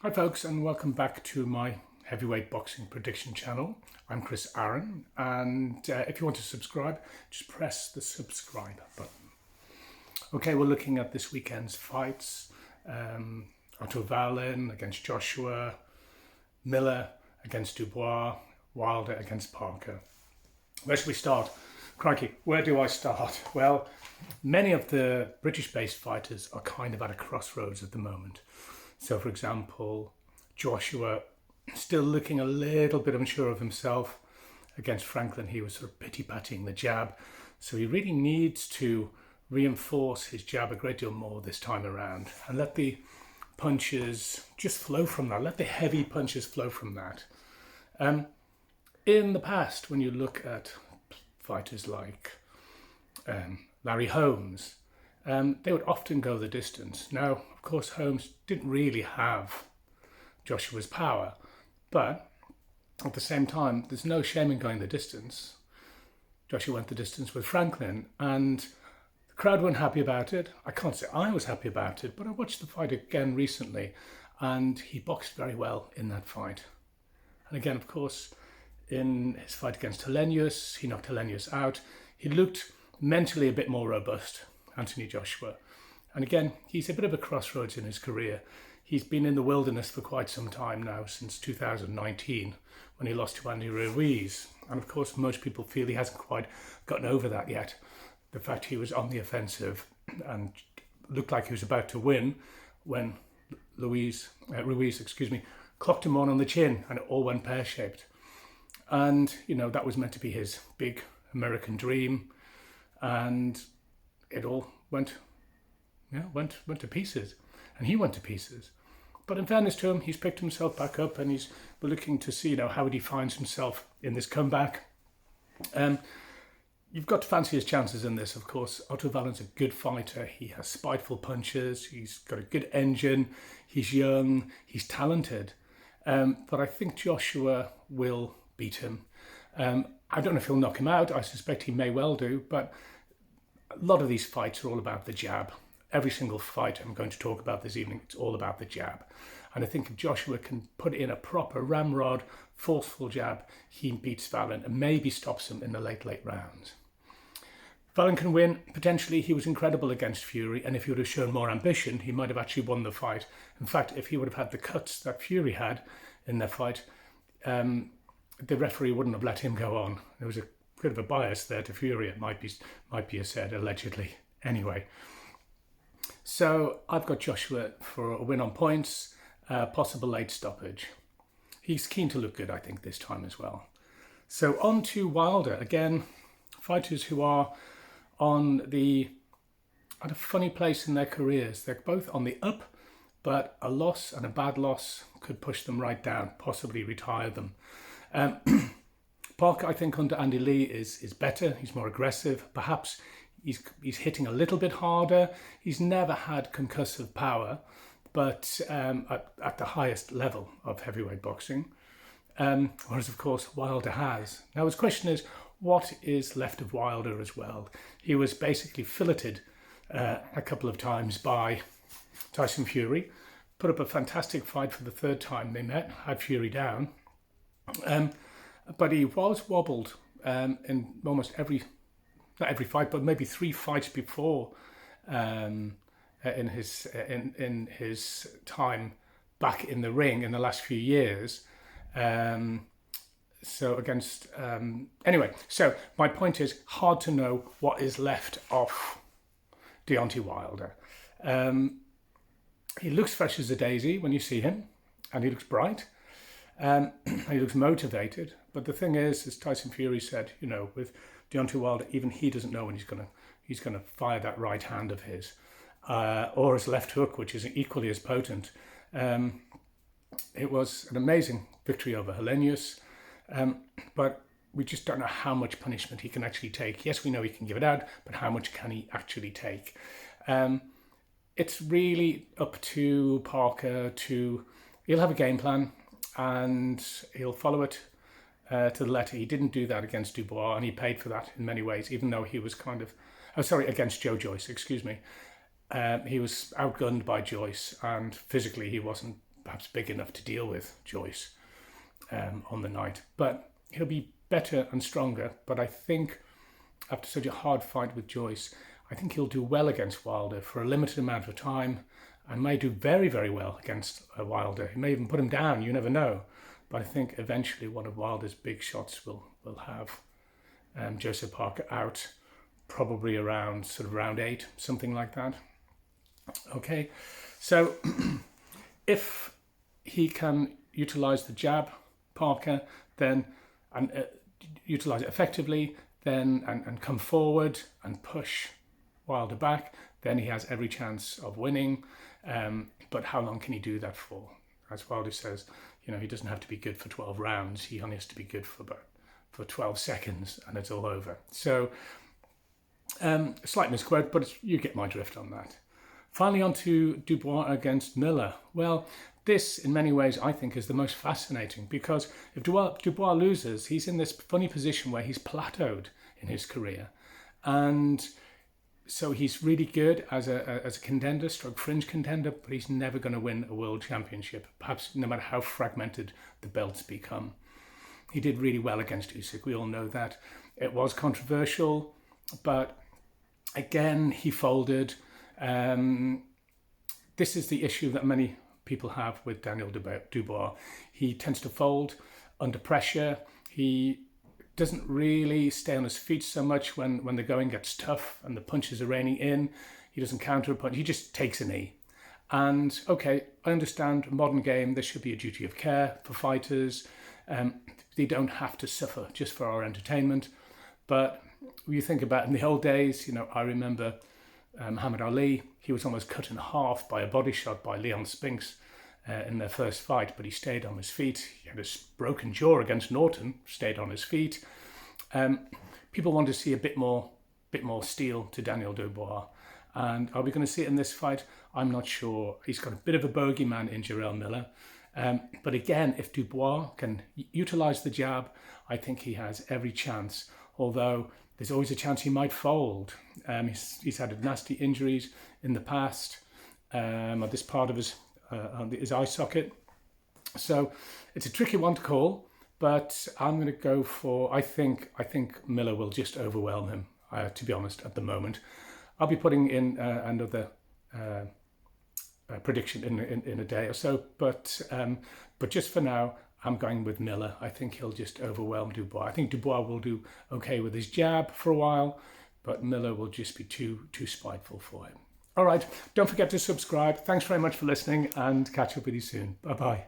Hi folks, and welcome back to my heavyweight boxing prediction channel. I'm Chris Aaron, and if you want to subscribe, just press the subscribe button. Okay, we're looking at this weekend's fights. Valen against Joshua, Miller against Dubois, Wilder against Parker. Where should we start? Crikey, where do I start? Well, many of the British-based fighters are kind of at a crossroads at the moment. So, for example, Joshua still looking a little bit unsure of himself. Against Franklin, he was sort of pity-patting the jab. So he really needs to reinforce his jab a great deal more this time around and let the punches just flow from that. Let the heavy punches flow from that. In the past, when you look at fighters like Larry Holmes, they would often go the distance. Now, of course, Holmes didn't really have Joshua's power, but at the same time, there's no shame in going the distance. Joshua went the distance with Franklin, and the crowd weren't happy about it. I can't say I was happy about it, but I watched the fight again recently, and he boxed very well in that fight. And again, of course, in his fight against Helenius, he knocked Helenius out. He looked mentally a bit more robust, Anthony Joshua. And again, he's a bit of a crossroads in his career. He's been in the wilderness for quite some time now, since 2019, when he lost to Andy Ruiz. And of course, most people feel he hasn't quite gotten over that yet. The fact he was on the offensive and looked like he was about to win when Ruiz, clocked him on the chin, and it all went pear-shaped. And, you know, that was meant to be his big American dream. And it all went to pieces. And he went to pieces. But in fairness to him, he's picked himself back up, and we're looking to see, how he finds himself in this comeback. You've got to fancy his chances in this, of course. Valen's a good fighter. He has spiteful punches. He's got a good engine. He's young. He's talented. But I think Joshua will beat him. I don't know if he'll knock him out. I suspect he may well do. But a lot of these fights are all about the jab. Every single fight I'm going to talk about this evening, it's all about the jab. And I think if Joshua can put in a proper ramrod, forceful jab, he beats Valen and maybe stops him in the late rounds. Valen can win. Potentially, he was incredible against Fury, and if he would have shown more ambition, he might have actually won the fight. In fact, if he would have had the cuts that Fury had in their fight, the referee wouldn't have let him go on. There was a bit of a bias there to Fury, it might be said, allegedly. Anyway, so I've got Joshua for a win on points, possible late stoppage. He's keen to look good, I think, this time as well. So on to Wilder. Again, fighters who are at a funny place in their careers. They're both on the up, but a loss and a bad loss could push them right down, possibly retire them. Parker, I think, under Andy Lee is better. He's more aggressive. Perhaps he's hitting a little bit harder. He's never had concussive power, but at the highest level of heavyweight boxing. Whereas, of course, Wilder has. Now, his question is, what is left of Wilder as well? He was basically filleted a couple of times by Tyson Fury, put up a fantastic fight for the third time they met, had Fury down. But he was wobbled in almost not every fight, but maybe 3 fights before in his time back in the ring in the last few years. So my point is, hard to know what is left of Deontay Wilder. He looks fresh as a daisy when you see him, and he looks bright. He looks motivated, but the thing is, as Tyson Fury said, with Deontay Wilder, even he doesn't know when he's gonna fire that right hand of his, or his left hook, which is equally as potent. It was an amazing victory over Helenius, but we just don't know how much punishment he can actually take. Yes, we know he can give it out, but how much can he actually take? It's really up to Parker he'll have a game plan, and he'll follow it to the letter. He didn't do that against Dubois, and he paid for that in many ways, even though he was against Joe Joyce, excuse me. He was outgunned by Joyce, and physically he wasn't perhaps big enough to deal with Joyce on the night. But he'll be better and stronger. But I think after such a hard fight with Joyce, I think he'll do well against Wilder for a limited amount of time, and may do very, very well against Wilder. He may even put him down, you never know. But I think eventually one of Wilder's big shots will have Joseph Parker out, probably around sort of round 8, something like that. Okay, so if he can utilise the jab, Parker, then and utilise it effectively, then and come forward and push Wilder back, then he has every chance of winning. But how long can he do that for? As Wilder says, he doesn't have to be good for 12 rounds. He only has to be good for 12 seconds, and it's all over. So, a slight misquote, but you get my drift on that. Finally, on to Dubois against Miller. Well, this, in many ways, I think is the most fascinating, because if Dubois loses, he's in this funny position where he's plateaued in his career. And so he's really good as a contender, stroke fringe contender, but he's never going to win a world championship, perhaps no matter how fragmented the belts become. He did really well against Usyk, we all know that. It was controversial, but again, he folded. This is the issue that many people have with Daniel Dubois. He tends to fold under pressure. He doesn't really stay on his feet so much when the going gets tough and the punches are raining in. He doesn't counter a punch. He just takes a knee. And okay, I understand modern game, there should be a duty of care for fighters. They don't have to suffer just for our entertainment. But when you think about in the old days, I remember Muhammad Ali, he was almost cut in half by a body shot by Leon Spinks in their first fight, but he stayed on his feet. He had a broken jaw against Norton, stayed on his feet. People want to see a bit more steel to Daniel Dubois. And are we going to see it in this fight? I'm not sure. He's got a bit of a bogeyman in Jarrell Miller. But again, if Dubois can utilise the jab, I think he has every chance. Although there's always a chance he might fold. He's had nasty injuries in the past on this part of his eye socket. So it's a tricky one to call, but I'm going to go for, I think Miller will just overwhelm him, to be honest, at the moment. I'll be putting in another prediction in a day or so, but just for now, I'm going with Miller. I think he'll just overwhelm Dubois. I think Dubois will do okay with his jab for a while, but Miller will just be too spiteful for him. All right, don't forget to subscribe. Thanks very much for listening, and catch up with you soon. Bye-bye.